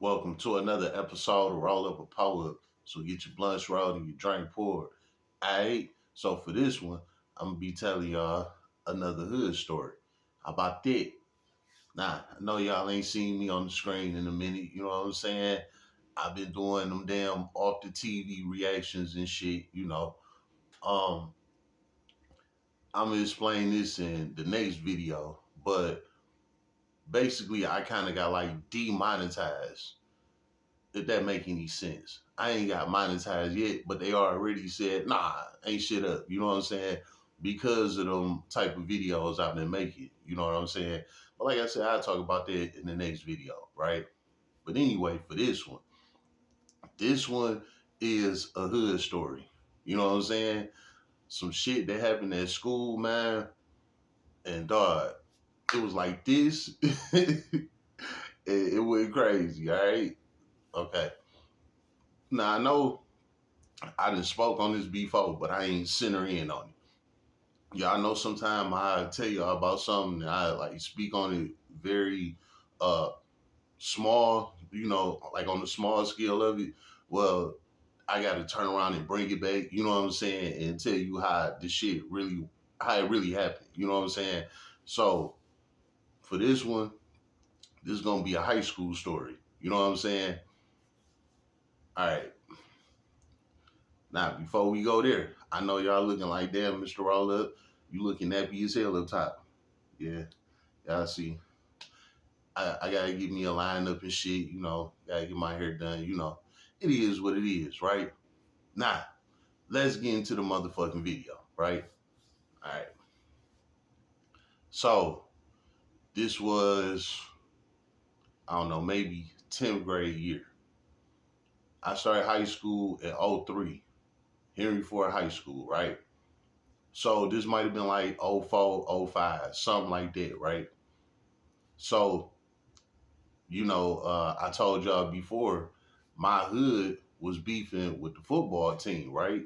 Welcome to another episode of Roll Up a Pour Up. So get your blunts rolled and your drink poured. Alright, so for this one, I'm gonna be telling y'all another hood story. How about that? Nah, I know y'all ain't seen me on the screen in a minute, you know what I'm saying? I've been doing them damn off the TV reactions and shit. Um, I'm gonna explain this in the next video, but basically I kinda got like demonetized, if that make any sense. I ain't got monetized yet, but they already said, nah, ain't shit up. You know what I'm saying? Because of them type of videos I've been making. You know what I'm saying? But like I said, I'll talk about that in the next video, right? But anyway, for this one is a hood story. You know what I'm saying? Some shit that happened at school, man. And dog, it was like this. it went crazy, all right? Okay. Now I know I done spoke on this before, but I ain't center in on it. Y'all know sometime I tell y'all about something and I like speak on it very uh small, like on the small scale of it. Well, I gotta turn around and bring it back, you know what I'm saying, and tell you how it really happened. You know what I'm saying? So for this one, this is gonna be a high school story. You know what I'm saying? All right. Now, before we go there, I know y'all looking like, damn, Mr. Roll Up, you looking nappy as hell up top. Yeah, y'all see. I gotta get me a lineup and shit, gotta get my hair done, It is what it is, right? Now, let's get into the motherfucking video, right? All right. So, this was, I don't know, maybe 10th grade year. I started high school at '03, Henry Ford High School, right? So, this might have been like '04, '05, something like that, right? So, I told y'all before, my hood was beefing with the football team, right?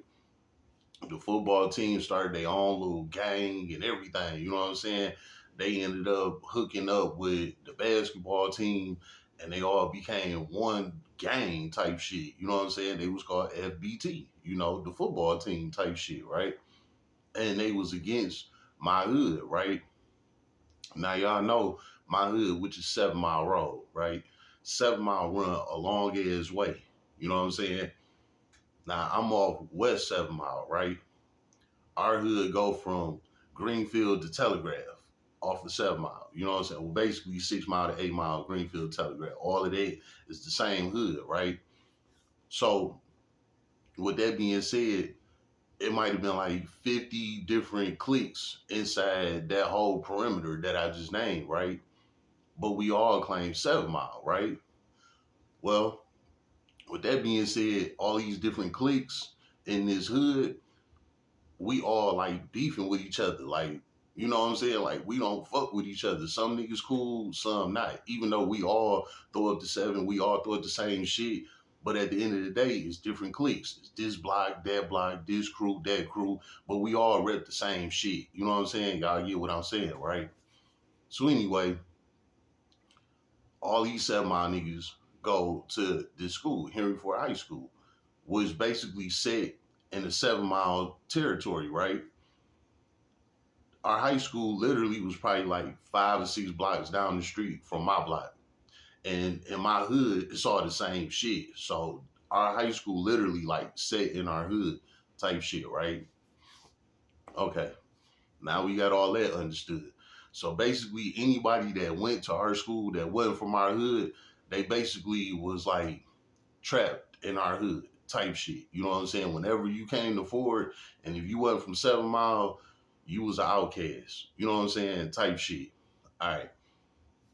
The football team started their own little gang and everything, you know what I'm saying? They ended up hooking up with the basketball team and they all became one gang type shit, you know what I'm saying? They was called FBT, the football team type shit, right? And they was against my hood, right? Now y'all know my hood, which is 7 Mile Road, right? 7 Mile run a long ass way. You know what I'm saying? Now I'm off West 7 Mile, right? Our hood go from Greenfield to Telegraph off of 7 Mile. You know what I'm saying? Well, basically 6 Mile to 8 Mile, Greenfield, Telegraph. All of that is the same hood, right? So with that being said, it might have been like 50 different cliques inside that whole perimeter that I just named, right? But we all claim 7 Mile, right? Well, with that being said, all these different cliques in this hood, we all like beefing with each other. Like, you know what I'm saying? Like, we don't fuck with each other. Some niggas cool, some not. Even though we all throw up the seven, we all throw up the same shit. But at the end of the day, it's different cliques. It's this block, this crew, that crew. But we all rep the same shit. You know what I'm saying? Y'all get what I'm saying, right? So anyway, all these 7 Mile niggas go to this school, Henry Ford High School, was basically set in the 7 Mile territory, right? Our high school literally was probably like 5 or 6 blocks down the street from my block. And in my hood, it's all the same shit. So our high school literally like set in our hood type shit, right? Okay. Now we got all that understood. So basically, anybody that went to our school that wasn't from our hood, they basically was like trapped in our hood type shit. You know what I'm saying? Whenever you came to Ford, and if you wasn't from 7 Mile, you was an outcast. You know what I'm saying? Type shit. All right.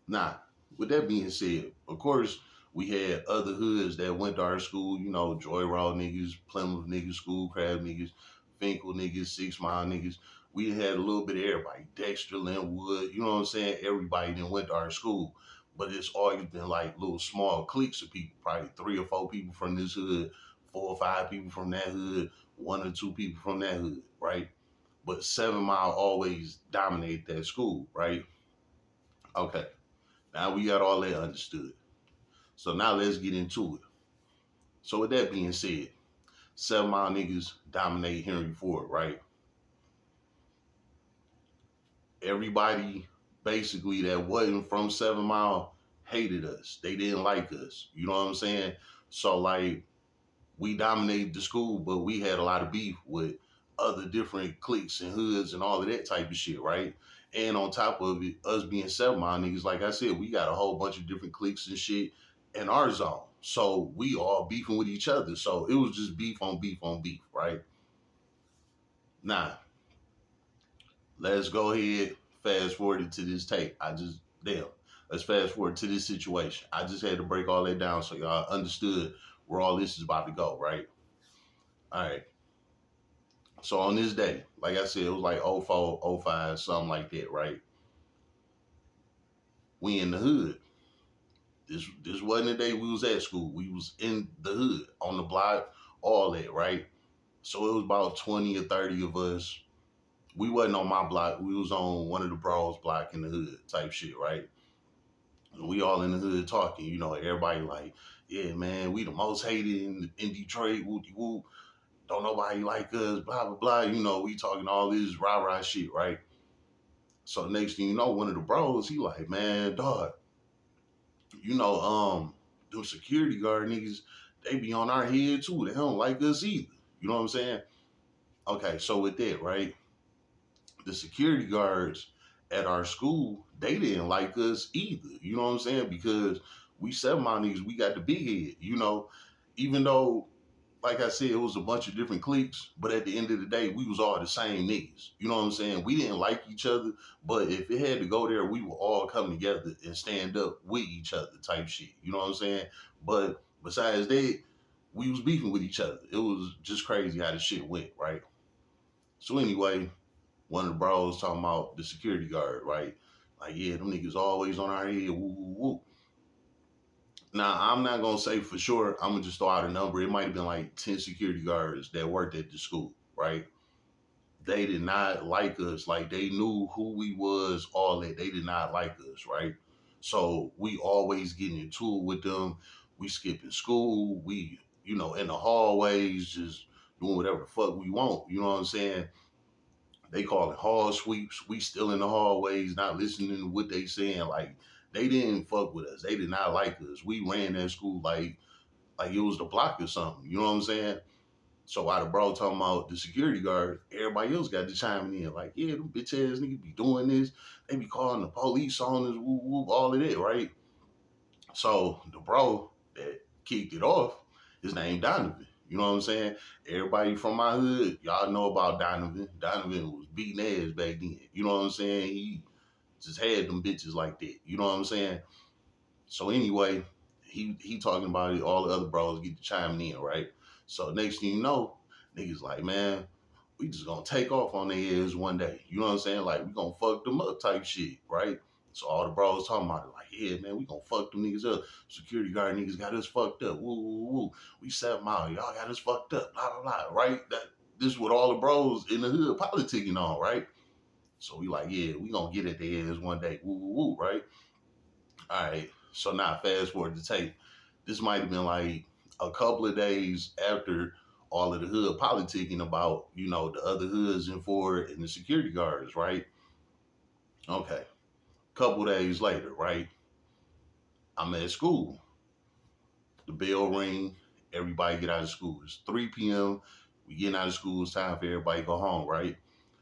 Now, with that being said, of course, we had other hoods that went to our school, Joy Raw niggas, Plymouth niggas, Schoolcraft niggas, Finkel niggas, 6 Mile niggas. We had a little bit of everybody. Dexter, Linwood, you know what I'm saying? Everybody that went to our school. But it's always been like little small cliques of people, probably 3 or 4 people from this hood, 4 or 5 people from that hood, 1 or 2 people from that hood, right? But 7 Mile always dominated that school, right? Okay. Now we got all that understood. So now let's get into it. So with that being said, 7 Mile niggas dominate Henry Ford, right? Everybody basically that wasn't from 7 Mile hated us. They didn't like us. You know what I'm saying? So like we dominated the school, but we had a lot of beef with other different cliques and hoods and all of that type of shit, right? And on top of it, us being 7 Mile niggas, like I said, we got a whole bunch of different cliques and shit in our zone. So we all beefing with each other. So it was just beef on beef on beef, right? Now, let's go ahead, fast forward it to this tape. Let's fast forward to this situation. I just had to break all that down so y'all understood where all this is about to go, right? All right. So on this day, like I said, it was like '04, '05, something like that, right? We in the hood. This wasn't the day we was at school. We was in the hood, on the block, all that, right? So it was about 20 or 30 of us. We wasn't on my block. We was on one of the bros' block in the hood type shit, right? And we all in the hood talking, everybody like, yeah, man, we the most hated in Detroit, whoop whoop. Don't nobody like us, blah, blah, blah. We talking all this rah-rah shit, right? So next thing you know, one of the bros, he like, man, dog, them security guard niggas, they be on our head too. They don't like us either. You know what I'm saying? Okay, so with that, right? The security guards at our school, they didn't like us either. You know what I'm saying? Because we 7 Mile niggas, we got the big head, even though like I said, it was a bunch of different cliques, but at the end of the day, we was all the same niggas. You know what I'm saying? We didn't like each other, but if it had to go there, we would all come together and stand up with each other type shit. You know what I'm saying? But besides that, we was beefing with each other. It was just crazy how the shit went, right? So anyway, one of the bros talking about the security guard, right? Like, yeah, them niggas always on our head, woo, woo, woo. Now, I'm not going to say for sure. I'm going to just throw out a number. It might have been like 10 security guards that worked at the school, right? They did not like us. Like, they knew who we was, all that. They did not like us, right? So, we always getting into it with them. We skipping school. We, in the hallways, just doing whatever the fuck we want. You know what I'm saying? They call it hall sweeps. We still in the hallways, not listening to what they saying. Like, they didn't fuck with us. They did not like us. We ran that school like it was the block or something. You know what I'm saying? So while the bro talking about the security guard, everybody else got to chiming in. Like, yeah, them bitch ass niggas be doing this. They be calling the police on us, whoop, whoop, all of that, right? So the bro that kicked it off, his name Donovan. You know what I'm saying? Everybody from my hood, y'all know about Donovan. Donovan was beating ass back then. You know what I'm saying? He just had them bitches like that. You know what I'm saying? So anyway, he talking about it. All the other bros get to chiming in, right? So next thing you know, niggas like, man, we just gonna take off on their ass one day. You know what I'm saying? Like, we gonna fuck them up type shit, right? So all the bros talking about it, like, yeah, man, we gonna fuck them niggas up. Security guard niggas got us fucked up. Woo, woo, woo. We 7 Mile, y'all got us fucked up. Blah, blah, blah, right? This is what all the bros in the hood politicking on, right? So we like, yeah, we gonna get at their ass one day. Woo, woo, woo, right? All right. So now fast forward to tape. This might have been like a couple of days after all of the hood politicking about, the other hoods in Ford and the security guards, right? Okay. Couple days later, right? I'm at school. The bell ring. Everybody get out of school. It's 3 p.m. We getting out of school. It's time for everybody to go home, right?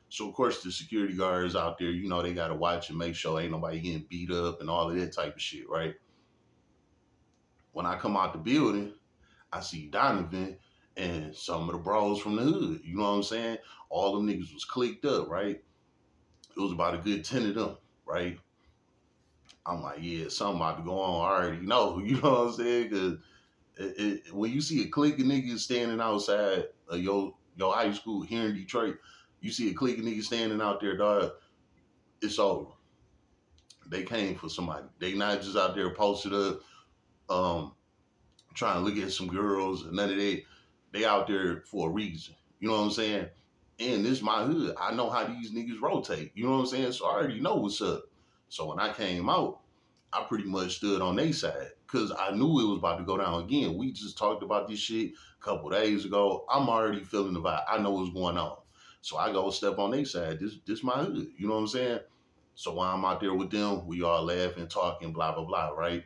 So of course the security guards out there, they gotta watch and make sure ain't nobody getting beat up and all of that type of shit, right? When I come out the building, I see Donovan and some of the bros from the hood. You know what I'm saying? All them niggas was clicked up, right? It was about a good 10 of them, right? I'm like, yeah, something about to go on. I already know. You know what I'm saying? Because when you see a clique of niggas standing outside of your high school here in Detroit, you see a clique of niggas standing out there, dog, it's over. They came for somebody. They not just out there posted up, trying to look at some girls and none of that. They out there for a reason. You know what I'm saying? And this is my hood. I know how these niggas rotate. You know what I'm saying? So I already know what's up. So when I came out, I pretty much stood on their side because I knew it was about to go down again. We just talked about this shit a couple days ago. I'm already feeling the vibe. I know what's going on. So I go step on their side. This my hood. You know what I'm saying? So while I'm out there with them, we all laughing, talking, blah, blah, blah, right?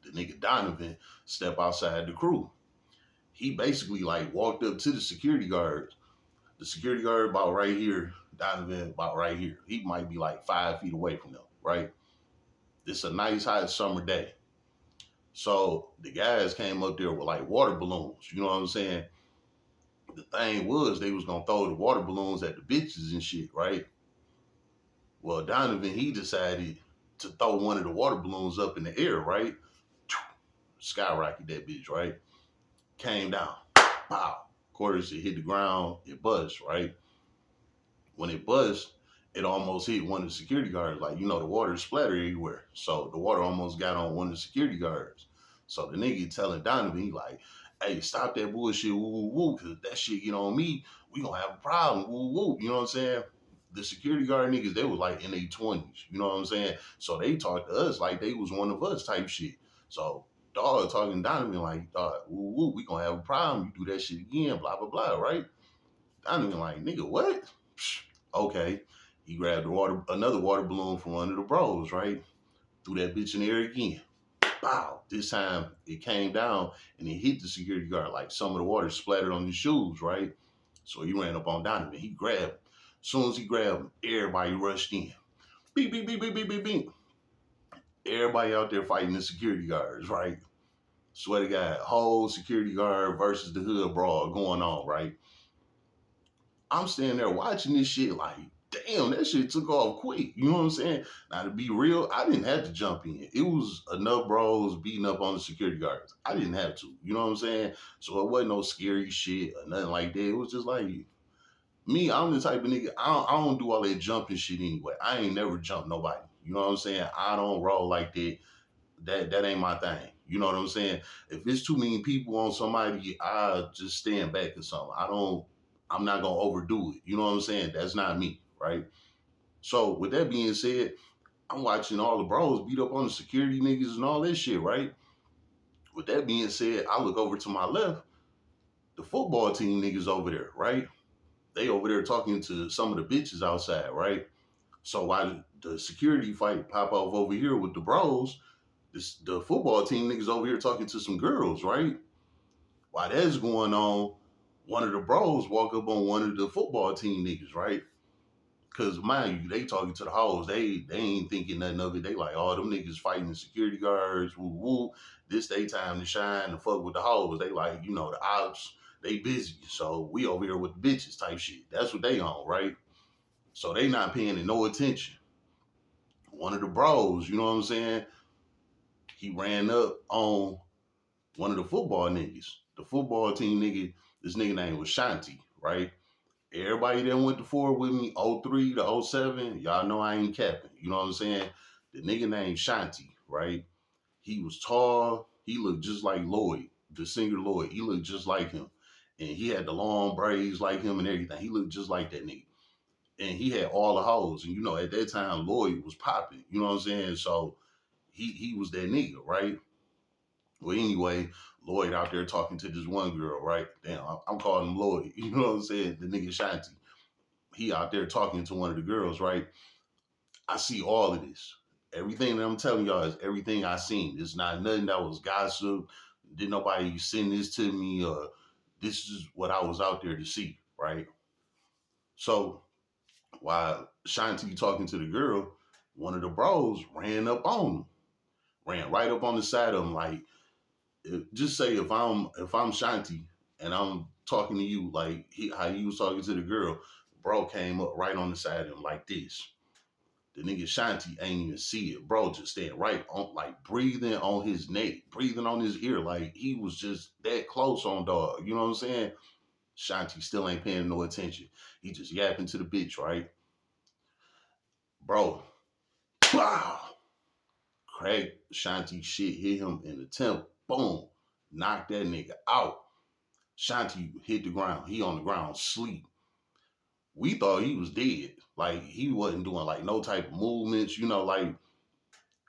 The nigga Donovan step outside the crew. He basically like walked up to the security guards. The security guard about right here, Donovan about right here. He might be like 5 feet away from them, right? It's a nice hot summer day. So the guys came up there with like water balloons. You know what I'm saying? The thing was they was gonna throw the water balloons at the bitches and shit, right? Well, Donovan, he decided to throw one of the water balloons up in the air, right? Skyrocket that bitch, right? Came down. Pow. Of course, it hit the ground, it buzzed, right? When it buzzed, it almost hit one of the security guards. Like, the water splattered everywhere. So the water almost got on one of the security guards. So the nigga telling Donovan, he like, hey, stop that bullshit, woo, woo, woo, because that shit get on me, we gonna have a problem, woo, woo. You know what I'm saying? The security guard niggas, they was like in their 20s. You know what I'm saying? So they talked to us like they was one of us type shit. So dog talking to Donovan like, dog, woo, woo, we gonna have a problem. You do that shit again, blah, blah, blah, right? Donovan like, nigga, what? Okay. He grabbed another water balloon from one of the bros, right? Threw that bitch in the air again. Bow. This time it came down and it hit the security guard. Like some of the water splattered on his shoes, right? So he ran up on Donovan. He grabbed him. As soon as he grabbed him, everybody rushed in. Beep, beep, beep, beep, beep, beep, beep. Everybody out there fighting the security guards, right? Swear to God, whole security guard versus the hood brawl going on, right? I'm standing there watching this shit like, damn, that shit took off quick. You know what I'm saying? Now, to be real, I didn't have to jump in. It was enough bros beating up on the security guards. I didn't have to. You know what I'm saying? So it wasn't no scary shit or nothing like that. It was just like, me, I'm the type of nigga, I don't do all that jumping shit anyway. I ain't never jumped nobody. You know what I'm saying? I don't roll like that. That ain't my thing. You know what I'm saying? If it's too many people on somebody, I just stand back or something. I'm not gonna overdo it. You know what I'm saying? That's not me, right? So with that being said, I'm watching all the bros beat up on the security niggas and all this shit, right? With that being said, I look over to my left, the football team niggas over there, right? They over there talking to some of the bitches outside, right? So while the security fight pop off over here with the bros, the football team niggas over here talking to some girls, right? While that's going on, one of the bros walk up on one of the football team niggas, right? Cause mind you, they talking to the hoes. They ain't thinking nothing of it. They like, oh, them niggas fighting the security guards, woo woo. This they time to shine and fuck with the hoes. They like, the ops, they busy. So we over here with the bitches type shit. That's what they on, right? So they not paying no attention. One of the bros, you know what I'm saying? He ran up on one of the football niggas. The football team nigga, this nigga name was Shanti, right? Everybody that went to Ford with me, '03 to '07, y'all know I ain't capping. You know what I'm saying? The nigga named Shanti, right? He was tall. He looked just like Lloyd, the singer Lloyd. He looked just like him. And he had the long braids like him and everything. He looked just like that nigga. And he had all the hoes. And at that time, Lloyd was popping. You know what I'm saying? So he was that nigga, right? Well, anyway, Lloyd out there talking to this one girl, right? Damn, I'm calling him Lloyd. You know what I'm saying? The nigga Shanti. He out there talking to one of the girls, right? I see all of this. Everything that I'm telling y'all is everything I seen. It's not nothing that was gossip. Did nobody send this to me or this is what I was out there to see, right? So while Shanti talking to the girl, one of the bros ran up on him. Ran right up on the side of him like, just say if I'm Shanti and I'm talking to you like how he was talking to the girl, bro came up right on the side of him like this. The nigga Shanti ain't even see it. Bro just staying right on, like breathing on his neck, breathing on his ear, like he was just that close on dog. You know what I'm saying? Shanti still ain't paying no attention. He just yapping to the bitch, right? Bro, wow. Craig Shanti shit hit him in the temple. Boom. Knocked that nigga out. Shanti hit the ground. He on the ground, sleep. We thought he was dead. Like he wasn't doing like no type of movements, like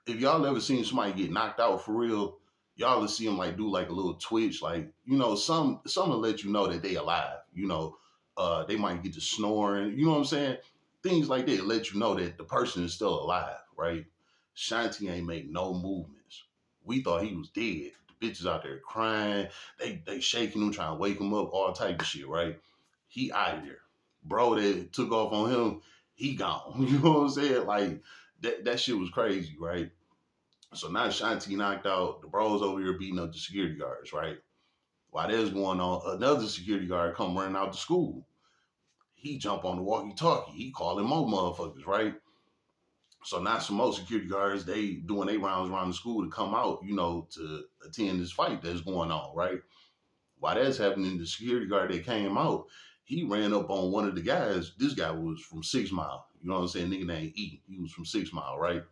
if y'all ever seen somebody get knocked out for real, y'all will see them like do like a little twitch, like some will let you know that they alive. They might get to snoring. You know what I'm saying? Things like that let you know that the person is still alive, right? Shanti ain't make no movements. We thought he was dead. The bitches out there crying, they shaking him, trying to wake him up, all type of shit, right? He out of there. Bro that took off on him, he gone. You know what I'm saying? Like that shit was crazy, right? So now Shanti knocked out, the bros over here beating up the security guards, right? While that's going on, another security guard come running out the school. He jump on the walkie-talkie. He calling more motherfuckers, right? So now some more security guards, they doing their rounds around the school to come out, to attend this fight that's going on, right? While that's happening, the security guard that came out, he ran up on one of the guys. This guy was from 6 Mile. You know what I'm saying? Nigga named E. He was from 6 Mile, right?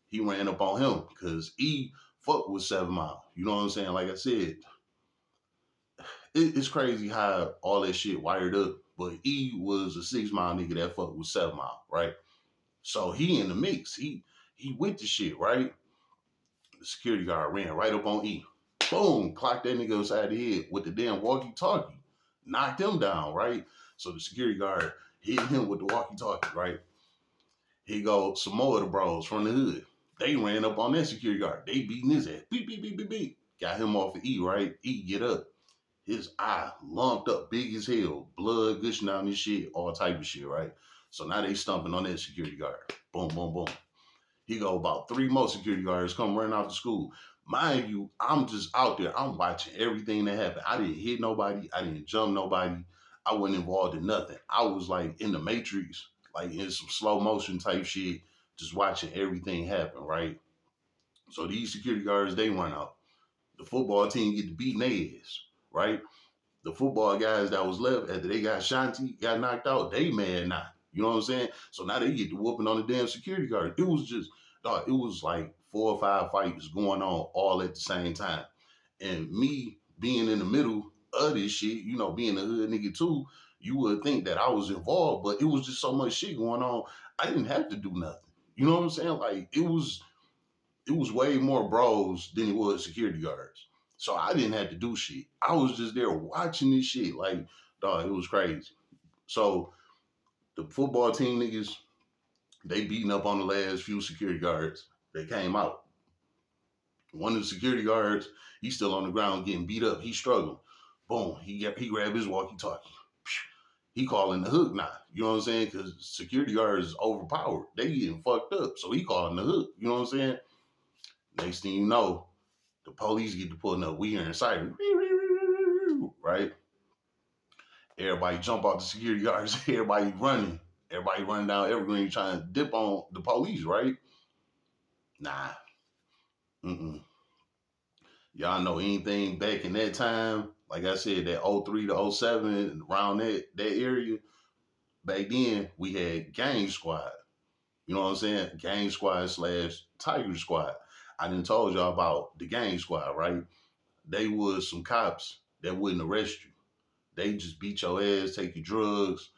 He ran up on him because E fucked with 7 Mile. You know what I'm saying? Like I said, it's crazy how all that shit wired up. But E was a 6 Mile nigga that fucked with 7 Mile, right? So he in the mix. He with the shit, right? The security guard ran right up on E. Boom, clocked that nigga upside the head with the damn walkie-talkie. Knocked him down, right? So the security guard hit him with the walkie-talkie, right? He go some more of the bros from the hood. They ran up on that security guard. They beating his ass. Beep, beep, beep, beep, beep. Got him off of E, right? E get up. His eye lumped up, big as hell. Blood gushing down his shit, all type of shit, right? So now they stumping on that security guard. Boom, boom, boom. He go about 3 more security guards come running out the school. Mind you, I'm just out there. I'm watching everything that happened. I didn't hit nobody. I didn't jump nobody. I wasn't involved in nothing. I was like in the Matrix, like in some slow motion type shit, just watching everything happen, right? So these security guards, they run out. The football team get to beating their ass, right? The football guys that was left after they got Shanti, got knocked out, they mad now. You know what I'm saying? So now they get to whooping on the damn security guard. It was just, dog, it was like 4 or 5 fights going on all at the same time. And me being in the middle of this shit, being a hood nigga too, you would think that I was involved, but it was just so much shit going on. I didn't have to do nothing. You know what I'm saying? Like it was way more bros than it was security guards. So I didn't have to do shit. I was just there watching this shit. Like, dog, it was crazy. So the football team niggas, they beating up on the last few security guards. They came out. One of the security guards, he's still on the ground getting beat up. He's struggling. Boom, he grabbed his walkie-talkie. He calling the hook now. You know what I'm saying? Because security guards is overpowered. They getting fucked up. So he calling the hook. You know what I'm saying? Next thing you know, the police get to pulling up. We hearing siren, right? Everybody jump out the security guards. Everybody running. Everybody running down Evergreen trying to dip on the police, right? Nah. Mm-mm. Y'all know anything back in that time? Like I said, that '03 to '07, around that area, back then we had Gang Squad. You know what I'm saying? Gang Squad slash Tiger Squad. I done told y'all about the Gang Squad, right? They was some cops that wouldn't arrest you. They just beat your ass, take your drugs,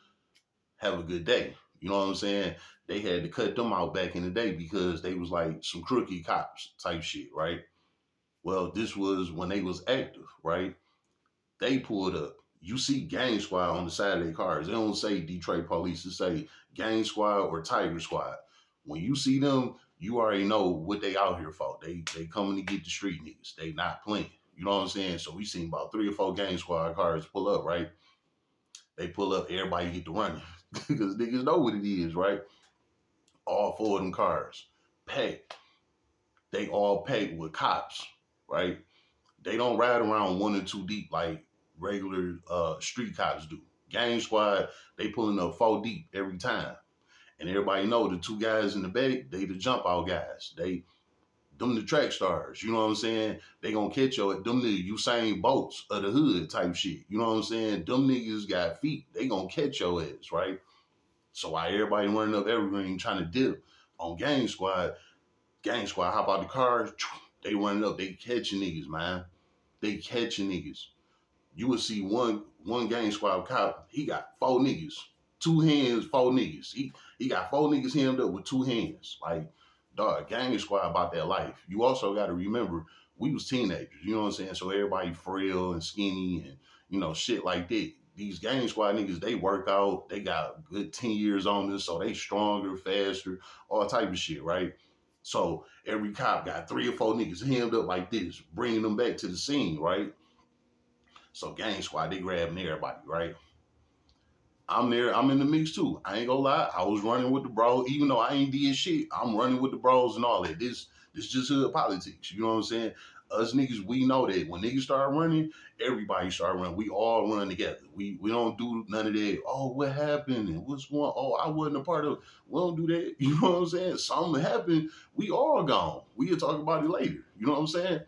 have a good day. You know what I'm saying? They had to cut them out back in the day because they was like some crooked cops type shit, right? Well, this was when they was active, right? They pulled up. You see Gang Squad on the side of their cars. They don't say Detroit Police. It say Gang Squad or Tiger Squad. When you see them, you already know what they out here for. They coming to get the street niggas. They not playing. You know what I'm saying? So we seen about 3 or 4 Gang Squad cars pull up, right? They pull up, everybody get to running. Because niggas know what it is, right? All 4 of them cars. Packed. They all packed with cops, right? They don't ride around 1 or 2 deep like regular street cops do. Gang Squad, they pulling up 4 deep every time. And everybody know the 2 guys in the back, they the jump out guys. Them the track stars, you know what I'm saying? They gonna catch you at them the Usain Bolts of the hood type shit. You know what I'm saying? Them niggas got feet. They gonna catch your ass, right? So while everybody running up Evergreen trying to dip on Gang Squad hop out the cars, they running up, they catching niggas, man. They catching niggas. You would see one Gang Squad cop, he got 4 niggas. 2 hands, 4 niggas. He got 4 niggas hemmed up with 2 hands. Like, Dog, gang squad about that life. You also got to remember we was teenagers. You know what I'm saying? So everybody frail and skinny and shit like that. These gang squad niggas, they work out. They got good 10 years on this, so they stronger, faster, all type of shit, right? So every cop got 3 or 4 niggas hemmed up like this, bringing them back to the scene, right? So gang squad, they grabbing everybody, right? I'm there. I'm in the mix too. I ain't gonna lie. I was running with the bros, even though I ain't did shit. I'm running with the bros and all that. This just hood politics. You know what I'm saying? Us niggas, we know that when niggas start running, everybody start running. We all run together. We don't do none of that. Oh, what happened? And what's going? Oh, I wasn't a part of. We don't do that. You know what I'm saying? Something happened. We all gone. We'll talk about it later. You know what I'm saying?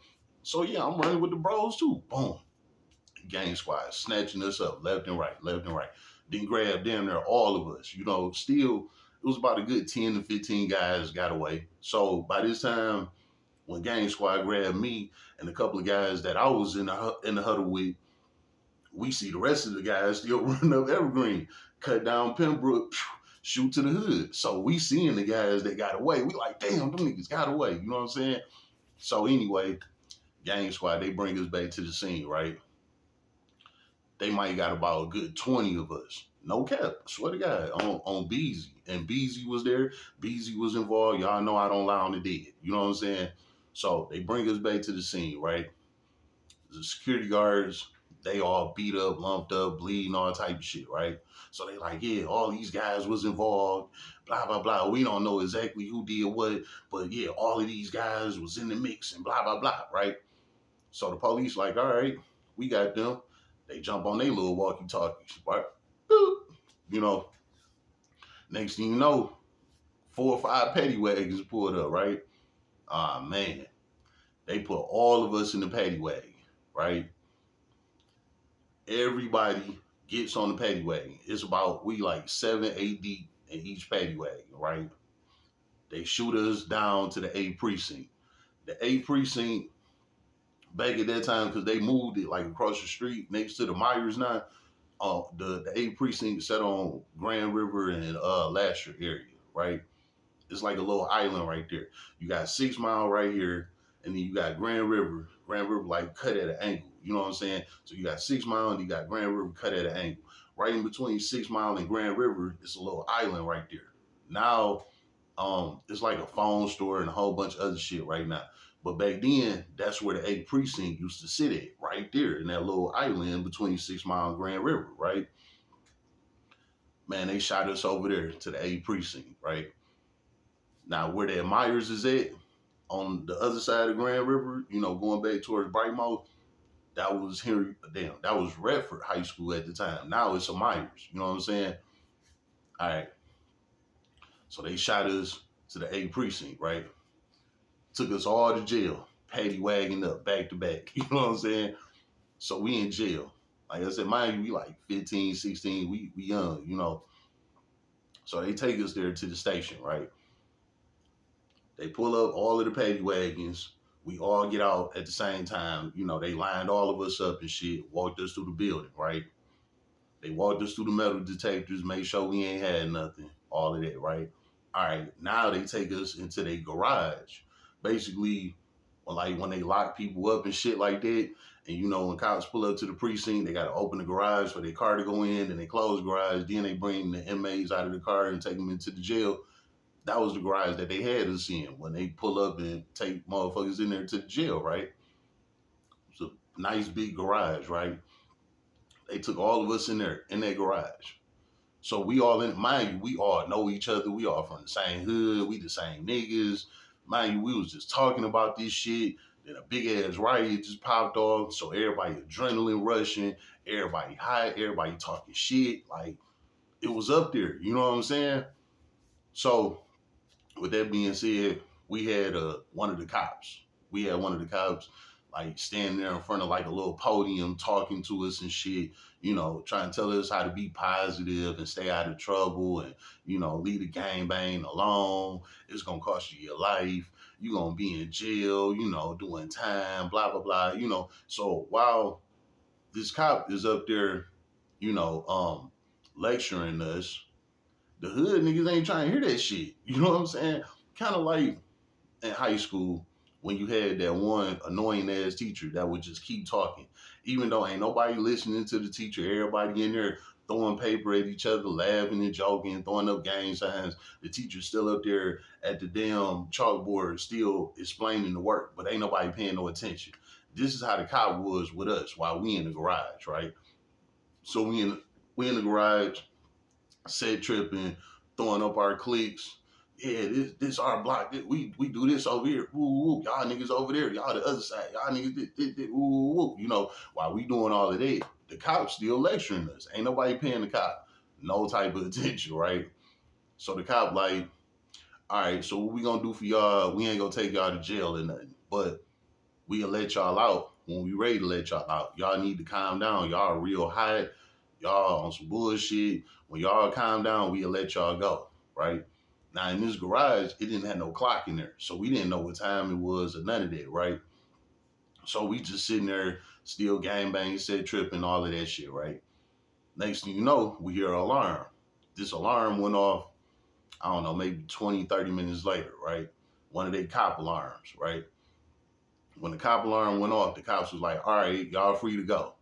So yeah, I'm running with the bros too. Boom. Gang squad snatching us up left and right, left and right. Then grab damn near all of us. Still it was about a good 10 to 15 guys got away. So by this time, when gang squad grabbed me and a couple of guys that I was in the huddle with, we see the rest of the guys still running up Evergreen, cut down Pembroke, shoot to the hood. So we seeing the guys that got away. We like, damn, them niggas got away. You know what I'm saying? So anyway, gang squad, they bring us back to the scene, right? They might got about a good 20 of us. No cap. I swear to God. On Beezy. And Beezy was there. Beezy was involved. Y'all know I don't lie on the dead. You know what I'm saying? So they bring us back to the scene, right? The security guards, they all beat up, lumped up, bleeding, all type of shit, right? So they like, yeah, all these guys was involved, blah, blah, blah. We don't know exactly who did what, but yeah, all of these guys was in the mix and blah, blah, blah, right? So the police like, all right, we got them. They jump on their little walkie-talkies, right? Boop. Next thing you know, 4 or 5 paddy wagons pulled up, right? Ah, man. They put all of us in the paddy wagon, right? Everybody gets on the paddy wagon. It's about, we like 7, 8 deep in each paddy wagon, right? They shoot us down to the A precinct. The A precinct, back at that time, because they moved it like across the street next to the Myers now, the A precinct set on Grand River and Lasher area, right? It's like a little island right there. You got 6 Mile right here, and then you got Grand River. Grand River like cut at an angle. You know what I'm saying? So you got 6 Mile and you got Grand River cut at an angle. Right in between 6 Mile and Grand River, it's a little island right there. Now, it's like a phone store and a whole bunch of other shit right now. But back then, that's where the A precinct used to sit at, right there in that little island between 6 Mile and Grand River, right? Man, they shot us over there to the A precinct, right? Now, where the Myers is at, on the other side of Grand River, going back towards Brightmouth, that was that was Redford High School at the time. Now it's a Myers, you know what I'm saying? All right. So they shot us to the A precinct, right? Took us all to jail, paddy wagon up back to back. You know what I'm saying? So we in jail. Like I said, mind you, we like 15, 16, we young. So they take us there to the station, right? They pull up all of the paddy wagons. We all get out at the same time. They lined all of us up and shit, walked us through the building, right? They walked us through the metal detectors, made sure we ain't had nothing, all of that, right? All right, now they take us into their garage. Basically, when they lock people up and shit like that, and when cops pull up to the precinct, they got to open the garage for their car to go in, and they close the garage, then they bring the inmates out of the car and take them into the jail. That was the garage that they had us in when they pull up and take motherfuckers in there to the jail, right? It's a nice big garage, right? They took all of us in there, in that garage. So we all mind you, we all know each other. We all from the same hood. We the same niggas. Mind you, we was just talking about this shit. Then a big ass riot just popped off. So everybody adrenaline rushing. Everybody high. Everybody talking shit. Like, it was up there. You know what I'm saying? So with that being said, we had one of the cops. Like standing there in front of like a little podium talking to us and shit, trying to tell us how to be positive and stay out of trouble and, leave the gangbang alone. It's going to cost you your life. You're going to be in jail, doing time, blah, blah, blah, So while this cop is up there, lecturing us, the hood niggas ain't trying to hear that shit. You know what I'm saying? Kind of like in high school when you had that one annoying ass teacher that would just keep talking, even though ain't nobody listening to the teacher. Everybody in there throwing paper at each other, laughing and joking, throwing up gang signs. The teacher's still up there at the damn chalkboard, still explaining the work, but ain't nobody paying no attention. This is how the cop was with us while we in the garage, right? So we in the garage, set tripping, throwing up our cliques. Yeah, this our block. We do this over here. Woo, woo. Y'all niggas over there. Y'all the other side. Y'all niggas woo, woo, woo. You know, while we doing all of that, the cops still lecturing us. Ain't nobody paying the cop no type of attention, right? So the cop like, all right, so what we gonna do for y'all? We ain't gonna take y'all to jail or nothing, but we'll let y'all out when we ready to let y'all out. Y'all need to calm down. Y'all real hot. Y'all on some bullshit. When y'all calm down, we'll let y'all go, right? Now in this garage, it didn't have no clock in there, so we didn't know what time it was or none of that, right? So we just sitting there, still gang banging, set tripping, all of that shit, right? Next thing you know, we hear an alarm. This alarm went off, I don't know, maybe 20, 30 minutes later, right? One of their cop alarms, right? When the cop alarm went off, the cops was like, all right, y'all free to go.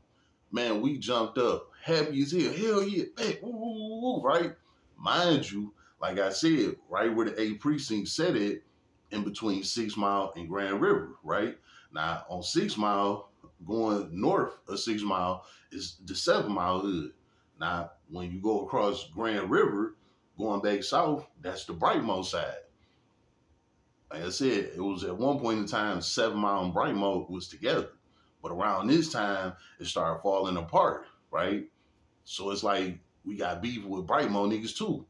Man, we jumped up, happy as hell. Hell yeah, hey, woo, woo, woo, right? Mind you, like I said, right where the A precinct set it, in between 6 Mile and Grand River, right? Now, on 6 Mile, going north of 6 Mile is the 7 Mile hood. Now, when you go across Grand River, going back south, that's the Brightmo side. Like I said, it was at one point in time, 7 Mile and Brightmo was together. But around this time, it started falling apart, right? So it's like we got beef with Brightmo niggas too.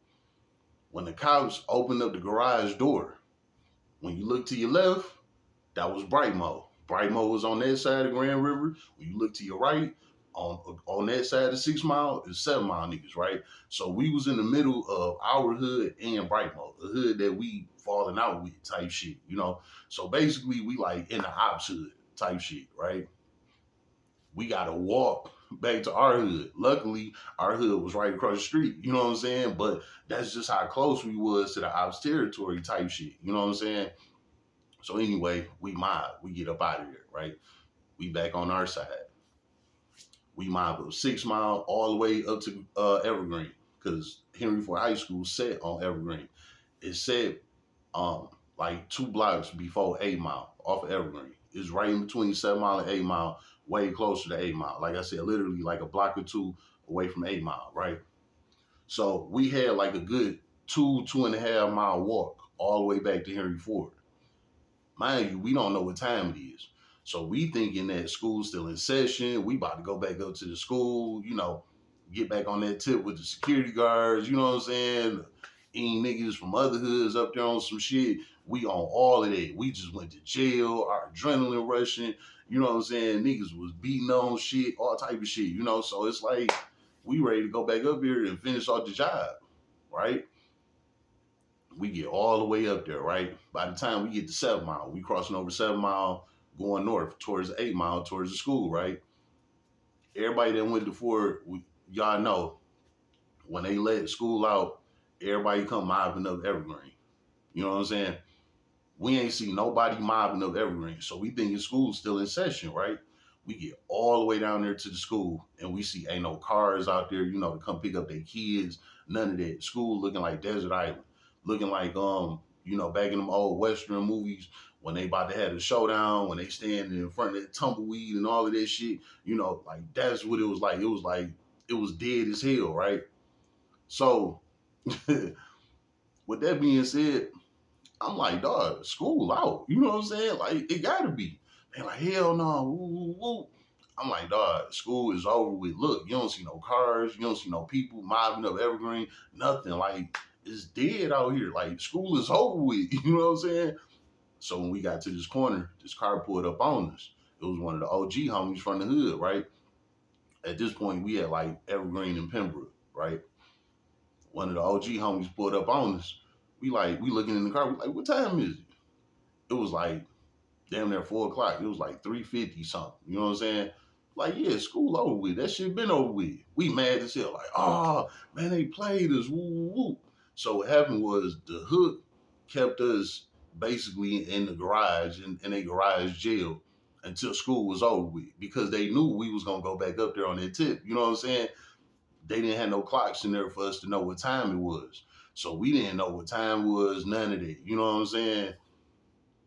When the cops opened up the garage door, when you look to your left, that was Brightmo. Brightmo was on that side of Grand River. When you look to your right, on that side of 6 Mile, is 7 Mile niggas, right? So we was in the middle of our hood and Brightmo, the hood that we falling out with type shit, you know? So basically, we like in the ops hood type shit, right? We got to walk back to our hood. Luckily, our hood was right across the street. You know what I'm saying? But that's just how close we was to the ops territory type shit. You know what I'm saying? So anyway, we mob. We get up out of there, right? We back on our side. We mob up 6 Mile all the way up to Evergreen, because Henry Ford High School set on Evergreen. It said like 2 blocks before 8 Mile off of Evergreen. It's right in between 7 Mile and 8 Mile, way closer to 8 Mile. Like I said, literally like a block or two away from 8 Mile, right? So we had like a good 2.5 mile walk all the way back to Henry Ford. Mind you, we don't know what time it is. So we thinking that school's still in session. We about to go back up to the school, you know, get back on that tip with the security guards, you know what I'm saying? Any niggas from other hoods up there on some shit. We on all of that. We just went to jail, our adrenaline rushing, you know what I'm saying? Niggas was beating on shit, all type of shit, you know? So it's like, we ready to go back up here and finish off the job, right? We get all the way up there, right? By the time we get to 7 Mile, we crossing over 7 Mile, going north towards 8 Mile, towards the school, right? Everybody that went to Ford, y'all know, when they let school out, everybody come mobbing up Evergreen. You know what I'm saying? We ain't see nobody mobbing up Evergreen, so we thinking school's still in session, right? We get all the way down there to the school, and we see ain't no cars out there, you know, to come pick up their kids. None of that. School looking like Desert Island, looking like you know, back in them old Western movies when they about to have a showdown, when they standing in front of that tumbleweed and all of that shit. You know, like that's what it was like. It was like it was dead as hell, right? So, with that being said, I'm like, dog, school out. You know what I'm saying? Like, it gotta be. They're like, hell no. Woo, woo, woo. I'm like, dog, school is over with. Look, you don't see no cars. You don't see no people mobbing up Evergreen. Nothing. Like, it's dead out here. Like, school is over with. You know what I'm saying? So when we got to this corner, this car pulled up on us. It was one of the OG homies from the hood, right? At this point, we had like Evergreen and Pembroke, right? One of the OG homies pulled up on us. We looking in the car. We like, what time is it? It was like damn near 4 o'clock. It was like 3:50 something. You know what I'm saying? Like, yeah, school over with. That shit been over with. We mad as hell. Like, oh man, they played us. Woo, woo, woo. So what happened was the hood kept us basically in the garage, in a garage jail until school was over with because they knew we was gonna go back up there on that tip. You know what I'm saying? They didn't have no clocks in there for us to know what time it was. So we didn't know what time was, none of that. You know what I'm saying?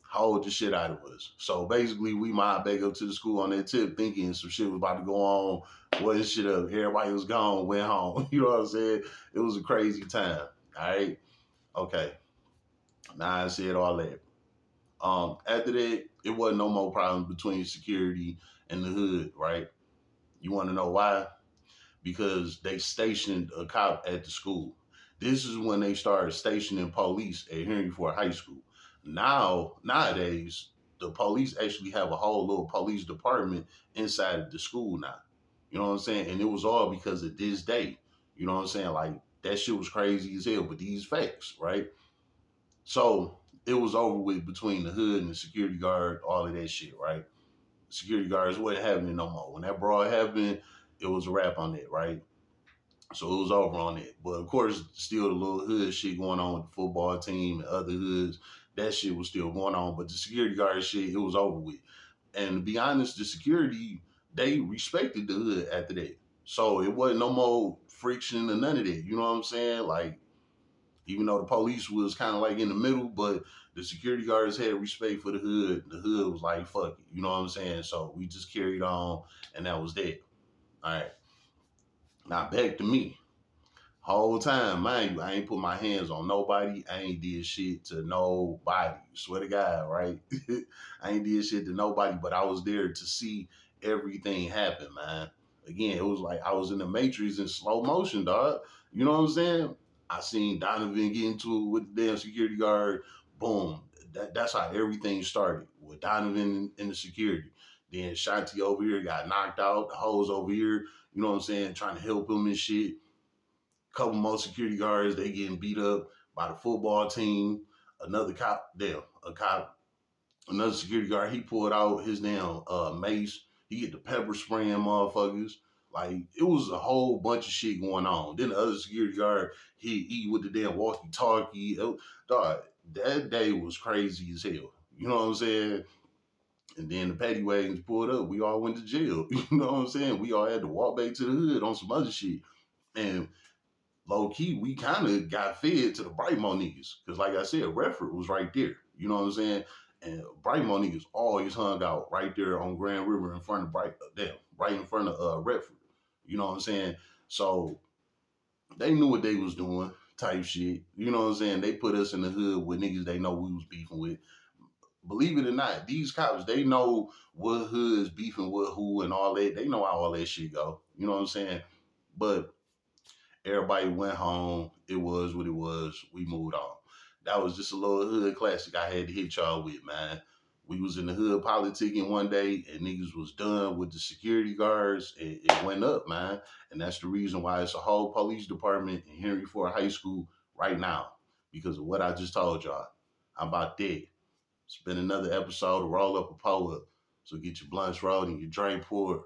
Hold the shit out of us. So basically, we mobbed back up to the school on that tip, thinking some shit was about to go on. Wasn't shit up. Everybody was gone, went home. You know what I'm saying? It was a crazy time. All right. Okay. Now I said all that. After that, it wasn't no more problems between security and the hood. Right. You want to know why? Because they stationed a cop at the school. This is when they started stationing police at Henry Ford High School. Nowadays, the police actually have a whole little police department inside of the school now. You know what I'm saying? And it was all because of this day. You know what I'm saying? Like that shit was crazy as hell, but these facts, right? So it was over with between the hood and the security guard, all of that shit, right? Security guards wasn't happening no more. When that brawl happened, it was a wrap on that, right? So it was over on that. But of course, still the little hood shit going on with the football team and other hoods. That shit was still going on. But the security guard shit, it was over with. And to be honest, the security, they respected the hood after that. So it wasn't no more friction or none of that. You know what I'm saying? Like, even though the police was kind of like in the middle, but the security guards had respect for the hood. The hood was like, fuck it. You know what I'm saying? So we just carried on and that was that. All right. Now back to me. Whole time, mind you, I ain't put my hands on nobody. I ain't did shit to nobody. Swear to God, right? I ain't did shit to nobody, but I was there to see everything happen, man. Again, it was like I was in the Matrix in slow motion, dog. You know what I'm saying? I seen Donovan get into it with the damn security guard. Boom. That's how everything started with Donovan in the security. Then Shanti over here got knocked out. The hoes over here, you know what I'm saying, trying to help him and shit. Couple more security guards, they getting beat up by the football team. Another cop, damn, a cop, another security guard, he pulled out his damn mace. He get the pepper spraying motherfuckers. Like it was a whole bunch of shit going on. Then the other security guard, he with the damn walkie talkie. Dog, that day was crazy as hell. You know what I'm saying? And then the paddy wagons pulled up. We all went to jail. You know what I'm saying? We all had to walk back to the hood on some other shit. And low key, we kind of got fed to the Brightmo niggas. Because, like I said, Redford was right there. You know what I'm saying? And Brightmo niggas always hung out right there on Grand River in front of right in front of Redford. You know what I'm saying? So they knew what they was doing, type shit. You know what I'm saying? They put us in the hood with niggas they know we was beefing with. Believe it or not, these cops, they know what hoods beefing with who and all that. They know how all that shit go. You know what I'm saying? But everybody went home. It was what it was. We moved on. That was just a little hood classic I had to hit y'all with, man. We was in the hood politicking one day and niggas was done with the security guards. It went up, man. And that's the reason why it's a whole police department in Henry Ford High School right now. Because of what I just told y'all. How about that? It's been another episode of Roll Up a Pull Up. So get your blunts rolled and your drink poured.